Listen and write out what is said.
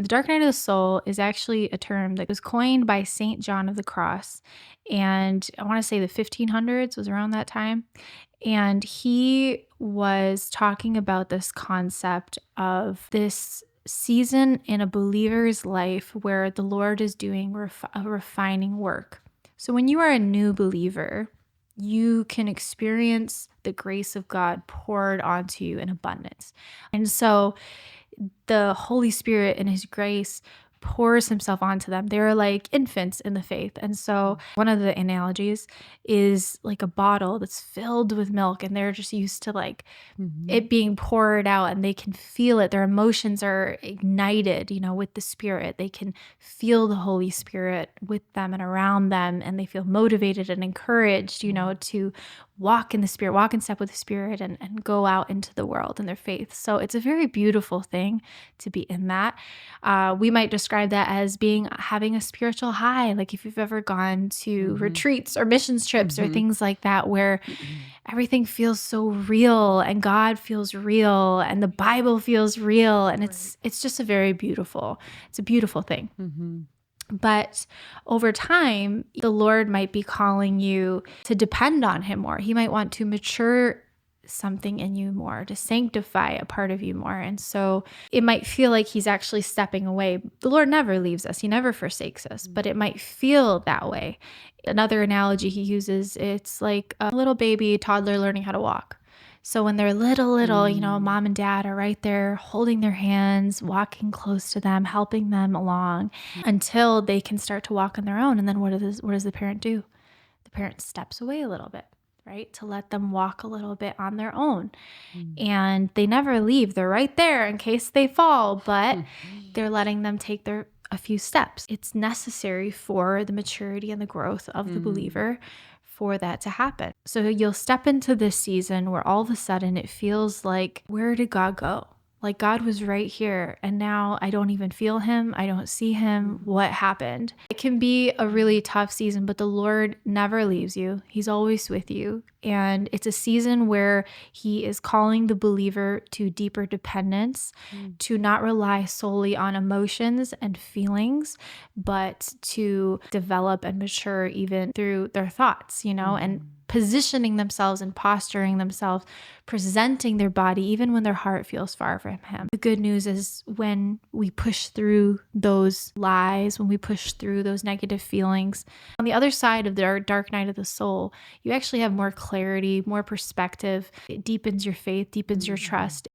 The dark night of the soul is actually a term that was coined by Saint John of the Cross. And I want to say the 1500s was around that time. And he was talking about this concept of this season in a believer's life where the Lord is doing a refining work. So when you are a new believer, you can experience the grace of God poured onto you in abundance. And so the Holy Spirit and his grace pours himself onto them. They're like infants in the faith. And so one of the analogies is like a bottle that's filled with milk, and they're just used to like it being poured out, and they can feel it. Their emotions are ignited, with the Spirit. They can feel the Holy Spirit with them and around them, and they feel motivated and encouraged, to walk in the Spirit, walk in step with the Spirit, and go out into the world in their faith. So it's a very beautiful thing to be in that. We might describe that as having a spiritual high. Like if you've ever gone to retreats or missions trips or things like that, where everything feels so real and God feels real and the Bible feels real. And it's just it's a beautiful thing. But over time, the Lord might be calling you to depend on him more. He might want to mature something in you more, to sanctify a part of you more. And so it might feel like he's actually stepping away. The Lord never leaves us. He never forsakes us, but it might feel that way. Another analogy he uses, it's like a little baby toddler learning how to walk. So when they're little, mom and dad are right there holding their hands, walking close to them, helping them along until they can start to walk on their own. And then what does the parent do? The parent steps away a little bit, right? To let them walk a little bit on their own. And they never leave. They're right there in case they fall, but they're letting them take a few steps. It's necessary for the maturity and the growth of the believer for that to happen. So you'll step into this season where all of a sudden it feels like, where did God go? Like God was right here and now I don't even feel him. I don't see him. What happened? It can be a really tough season, but the Lord never leaves you. He's always with you. And it's a season where he is calling the believer to deeper dependence, to not rely solely on emotions and feelings, but to develop and mature even through their thoughts, and positioning themselves and posturing themselves, presenting their body even when their heart feels far from him. The good news is when we push through those lies, when we push through those negative feelings, on the other side of the dark night of the soul, you actually have more clarity, more perspective. It deepens your faith, deepens your trust.